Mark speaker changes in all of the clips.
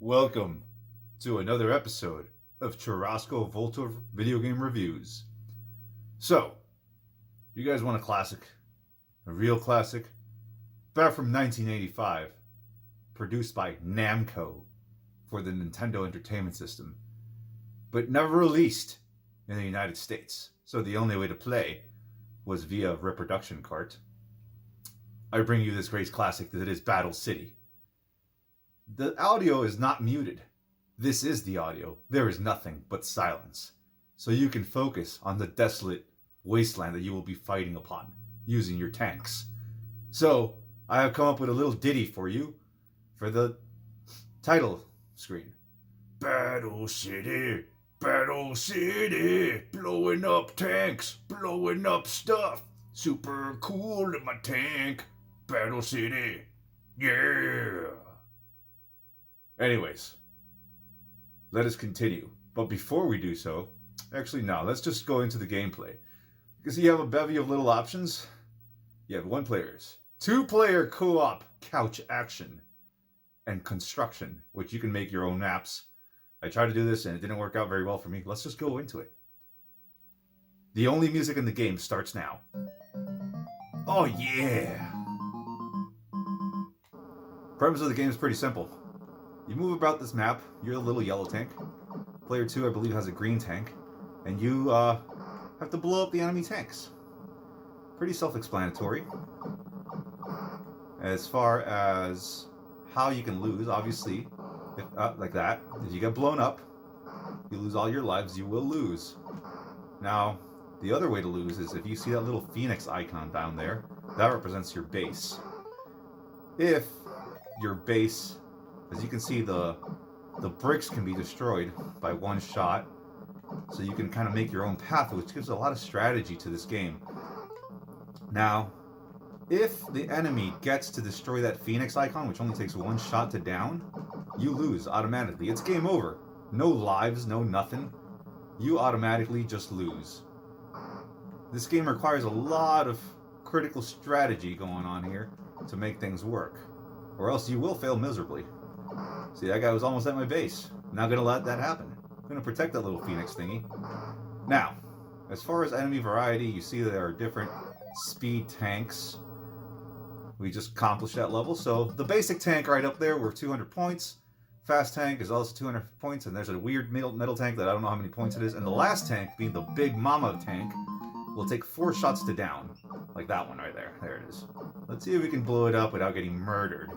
Speaker 1: Welcome to another episode of Churrasco Volta Video Game Reviews. So, you guys want a classic? A real classic? Back from 1985, produced by Namco for the Nintendo Entertainment System, but never released in the United States. So the only way to play was via reproduction cart. I bring you this great classic that is Battle City. The audio is not muted. This is the audio. There is nothing but silence. So you can focus on the desolate wasteland that you will be fighting upon using your tanks. So I have come up with a little ditty for you for the title screen. Battle City, Battle City, blowing up tanks, blowing up stuff. Super cool in my tank. Battle City, yeah. Anyways, let us continue. But before we do so, actually no, let's just go into the gameplay. Because you have a bevy of little options. You have 1 players, 2-player co-op couch action, and construction, which you can make your own maps. I tried to do this and it didn't work out very well for me. Let's just go into it. The only music in the game starts now. Oh yeah! Premise of the game is pretty simple. You move about this map, you're a little yellow tank. Player 2, I believe, has a green tank. And you have to blow up the enemy tanks. Pretty self-explanatory. As far as how you can lose, obviously, if, like that. If you get blown up, you lose all your lives, you will lose. Now, the other way to lose is if you see that little phoenix icon down there, that represents your base. If your base... As you can see, the bricks can be destroyed by 1 shot, so you can kind of make your own path, which gives a lot of strategy to this game. Now, if the enemy gets to destroy that phoenix icon, which only takes 1 shot to down, you lose automatically. It's game over. No lives, no nothing. You automatically just lose. This game requires a lot of critical strategy going on here to make things work, or else you will fail miserably. See, that guy was almost at my base. Not gonna let that happen. I'm gonna protect that little phoenix thingy. Now, as far as enemy variety, you see there are different speed tanks. We just accomplished that level. So the basic tank right up there, we're 200 points. Fast tank is also 200 points, and there's a weird metal tank that I don't know how many points it is. And the last tank, being the big mama tank, will take 4 shots to down. Like that one right there. There it is. Let's see if we can blow it up without getting murdered.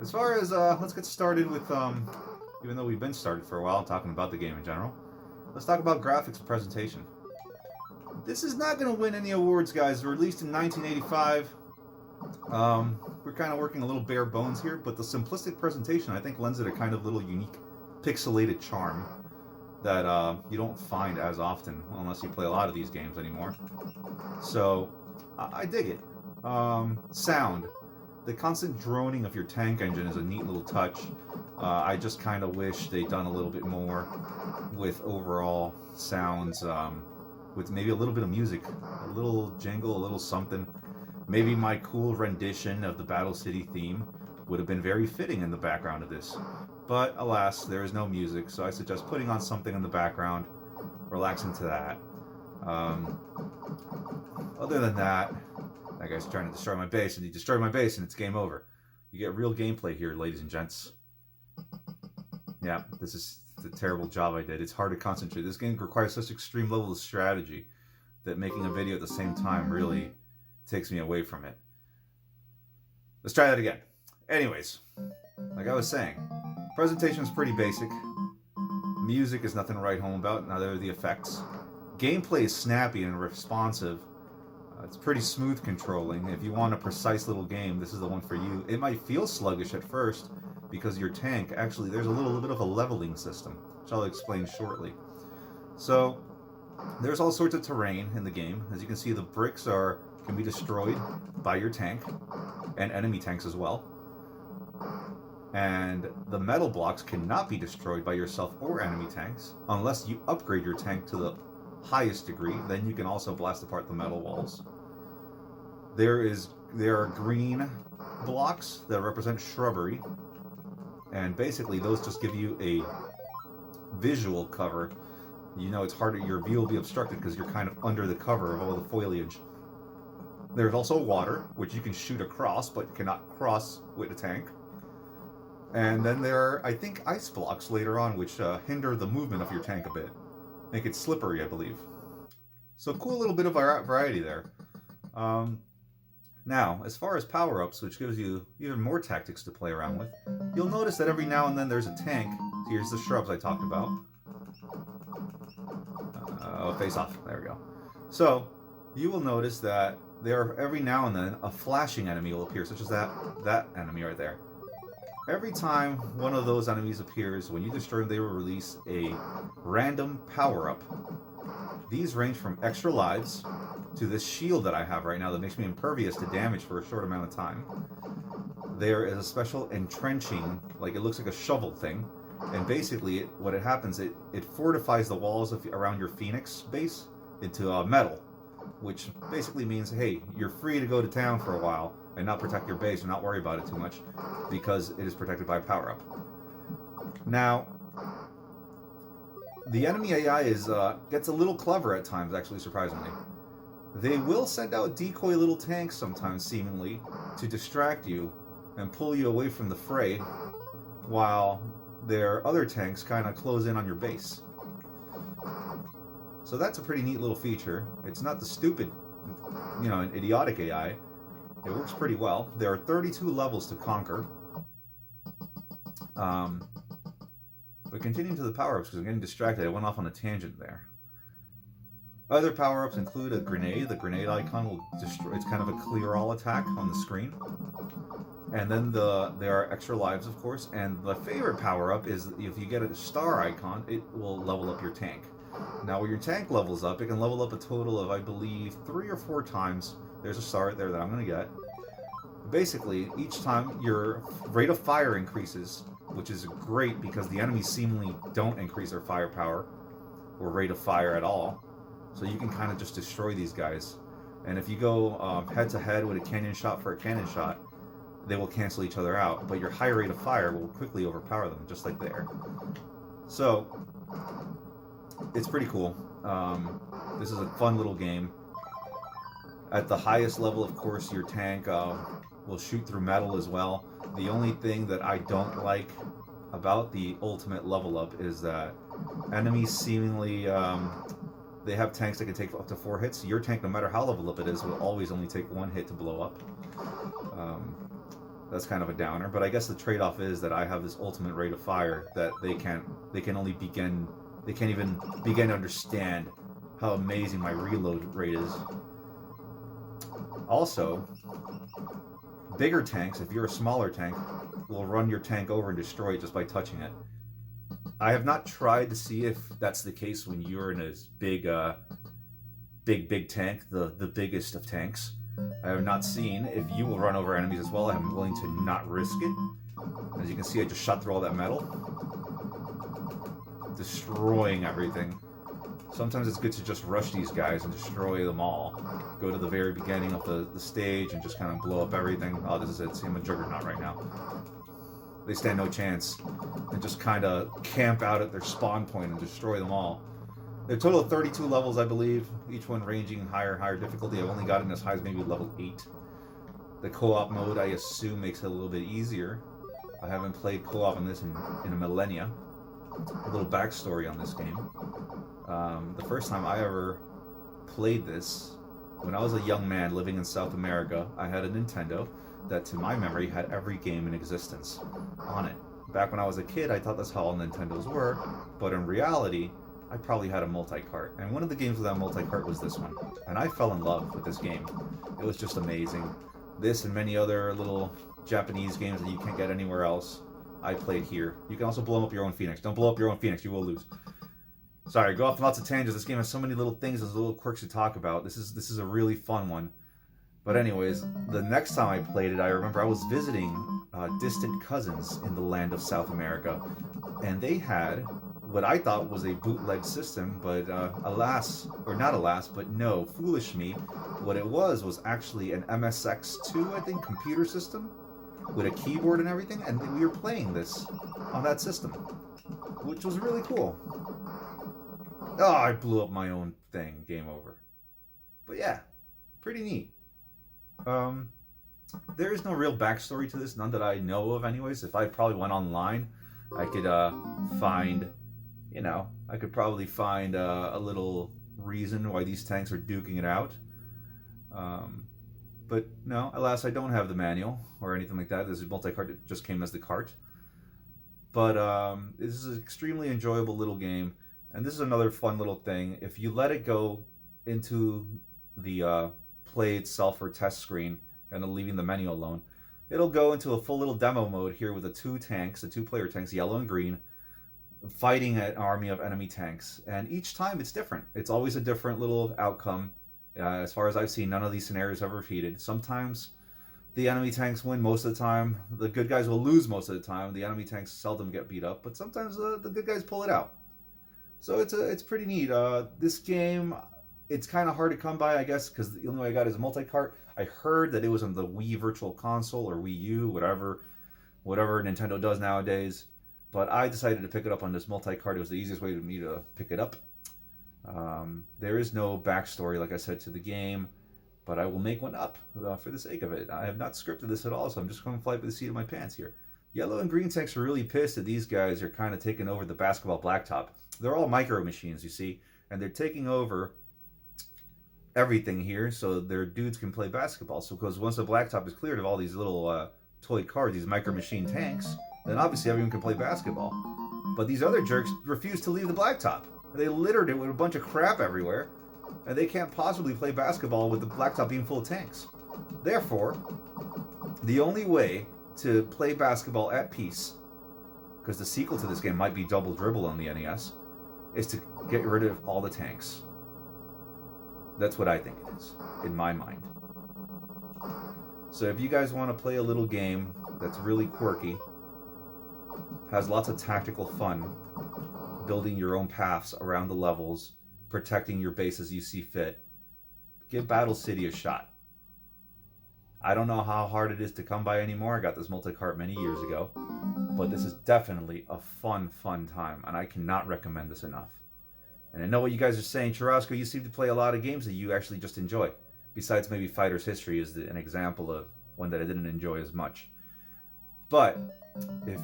Speaker 1: As far as, let's get started with, even though we've been started for a while talking about the game in general, let's talk about graphics and presentation. This is not going to win any awards, guys. Released in 1985. We're kind of working a little bare bones here, but the simplistic presentation, I think, lends it a kind of little unique pixelated charm that you don't find as often, unless you play a lot of these games anymore. So, I dig it. Sound. The constant droning of your tank engine is a neat little touch. I just kind of wish they'd done a little bit more with overall sounds, with maybe a little bit of music, a little jingle, a little something. Maybe my cool rendition of the Battle City theme would have been very fitting in the background of this. But alas, there is no music, so I suggest putting on something in the background, relaxing to that. Other than that, that guy's trying to destroy my base, and he destroyed my base, and it's game over. You get real gameplay here, ladies and gents. Yeah, this is the terrible job I did. It's hard to concentrate. This game requires such extreme level of strategy that making a video at the same time really takes me away from it. Let's try that again. Anyways, like I was saying, presentation is pretty basic. Music is nothing to write home about, neither are the effects. Gameplay is snappy and responsive. It's pretty smooth controlling. If you want a precise little game, this is the one for you. It might feel sluggish at first because your tank, actually, there's a little bit of a leveling system, which I'll explain shortly. So, there's all sorts of terrain in the game. As you can see, the bricks can be destroyed by your tank and enemy tanks as well. And the metal blocks cannot be destroyed by yourself or enemy tanks unless you upgrade your tank to the highest degree. Then you can also blast apart the metal walls. There are green blocks that represent shrubbery. And basically, those just give you a visual cover. You know, it's harder. Your view will be obstructed because you're kind of under the cover of all the foliage. There's also water, which you can shoot across, but cannot cross with a tank. And then there are, I think, ice blocks later on, which hinder the movement of your tank a bit. Make it slippery, I believe. So cool little bit of variety there. Now, as far as power-ups, which gives you even more tactics to play around with, you'll notice that every now and then there's a tank. Here's the shrubs I talked about. Face off. There we go. So, you will notice that there every now and then a flashing enemy will appear, such as that enemy right there. Every time one of those enemies appears, when you destroy them, they will release a random power-up. These range from extra lives to this shield that I have right now that makes me impervious to damage for a short amount of time. There is a special entrenching, like it looks like a shovel thing, and basically what it happens, it fortifies the walls around your Phoenix base into metal, which basically means, hey, you're free to go to town for a while and not protect your base and not worry about it too much because it is protected by power-up. Now, the enemy AI gets a little clever at times, actually, surprisingly. They will send out decoy little tanks sometimes, seemingly, to distract you and pull you away from the fray, while their other tanks kind of close in on your base. So that's a pretty neat little feature. It's not the stupid, idiotic AI. It works pretty well. There are 32 levels to conquer. But continuing to the power-ups, because I'm getting distracted, I went off on a tangent there. Other power-ups include a grenade. The grenade icon will destroy. It's kind of a clear-all attack on the screen. And then there are extra lives, of course. And the favorite power-up is if you get a star icon, it will level up your tank. Now, when your tank levels up, it can level up a total of, I believe, 3 or 4 times. There's a star right there that I'm going to get. Basically, each time your rate of fire increases, which is great because the enemies seemingly don't increase their firepower or rate of fire at all. So you can kind of just destroy these guys. And if you go head-to-head with a cannon shot for a cannon shot, they will cancel each other out. But your high rate of fire will quickly overpower them, just like there. So, it's pretty cool. This is a fun little game. At the highest level, of course, your tank will shoot through metal as well. The only thing that I don't like about the ultimate level up is that enemies seemingly, they have tanks that can take up to 4 hits. Your tank, no matter how level up it is, will always only take 1 hit to blow up. That's kind of a downer, but I guess the trade-off is that I have this ultimate rate of fire that they can't even begin to understand how amazing my reload rate is. Also, bigger tanks, if you're a smaller tank, will run your tank over and destroy it just by touching it. I have not tried to see if that's the case when you're in a big tank, the biggest of tanks. I have not seen if you will run over enemies as well. I'm willing to not risk it. As you can see, I just shot through all that metal, destroying everything. Sometimes it's good to just rush these guys and destroy them all. Go to the very beginning of the stage and just kind of blow up everything. Oh, this is it. See, I'm a juggernaut right now. They stand no chance. And just kind of camp out at their spawn point and destroy them all. There are a total of 32 levels, I believe. Each one ranging higher and higher difficulty. I've only gotten as high as maybe level 8. The co-op mode, I assume, makes it a little bit easier. I haven't played co-op on this in a millennia. A little backstory on this game. The first time I ever played this, when I was a young man living in South America, I had a Nintendo that, to my memory, had every game in existence on it. Back when I was a kid, I thought that's how all Nintendos were, but in reality, I probably had a multi-cart. And one of the games with that multi-cart was this one. And I fell in love with this game. It was just amazing. This and many other little Japanese games that you can't get anywhere else, I played here. You can also blow up your own Phoenix. Don't blow up your own Phoenix, you will lose. Sorry, go off lots of tangents. This game has so many little things and little quirks to talk about. This is a really fun one. But anyways, the next time I played it, I remember I was visiting distant cousins in the land of South America, and they had what I thought was a bootleg system, but no, foolish me. What it was actually an MSX2, I think, computer system. with a keyboard and everything, and we were playing this on that system, which was really cool. Oh, I blew up my own thing. Game over. But yeah, pretty neat. Um, there is no real backstory to this, none that I know of, anyways. If I probably went online, I could find, I could probably find a little reason why these tanks are duking it out. But no, alas, I don't have the manual or anything like that. This is multi-cart. It just came as the cart. But this is an extremely enjoyable little game. And this is another fun little thing. If you let it go into the play itself or test screen, kind of leaving the menu alone, it'll go into a full little demo mode here with the two-player tanks, yellow and green, fighting an army of enemy tanks. And each time it's different. It's always a different little outcome. As far as I've seen, none of these scenarios are repeated. Sometimes the enemy tanks win most of the time. The good guys will lose most of the time. The enemy tanks seldom get beat up, but sometimes the good guys pull it out. So it's pretty neat. This game, it's kind of hard to come by, I guess, because the only way I got is a multi-cart. I heard that it was on the Wii Virtual Console or Wii U, whatever Nintendo does nowadays. But I decided to pick it up on this multi-cart. It was the easiest way for me to pick it up. There is no backstory, like I said, to the game, but I will make one up for the sake of it. I have not scripted this at all, so I'm just going to fly by the seat of my pants here. Yellow and green tanks are really pissed that these guys are kind of taking over the basketball blacktop. They're all micro machines, you see, and they're taking over everything here so their dudes can play basketball. So because once the blacktop is cleared of all these little toy cars, these micro machine tanks, then obviously everyone can play basketball. But these other jerks refuse to leave the blacktop. They littered it with a bunch of crap everywhere, and they can't possibly play basketball with the blacktop being full of tanks. Therefore, the only way to play basketball at peace, because the sequel to this game might be Double Dribble on the NES, is to get rid of all the tanks. That's what I think it is, in my mind. So if you guys want to play a little game that's really quirky, has lots of tactical fun, building your own paths around the levels, protecting your base as you see fit, give Battle City a shot. I don't know how hard it is to come by anymore. I got this multi-cart many years ago, but this is definitely a fun time, and I cannot recommend this enough. And I know what you guys are saying, Churrasco, you seem to play a lot of games that you actually just enjoy, besides maybe Fighter's History is an example of one that I didn't enjoy as much. But if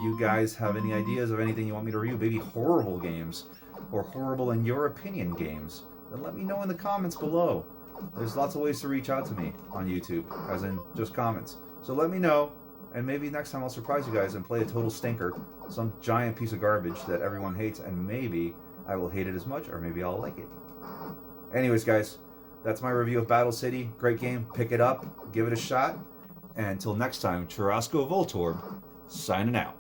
Speaker 1: you guys have any ideas of anything you want me to review, maybe horrible games, or horrible in your opinion games, then let me know in the comments below. There's lots of ways to reach out to me on YouTube, as in just comments. So let me know, and maybe next time I'll surprise you guys and play a total stinker, some giant piece of garbage that everyone hates, and maybe I will hate it as much, or maybe I'll like it. Anyways, guys, that's my review of Battle City. Great game. Pick it up. Give it a shot. And until next time, Churrasco Voltorb, signing out.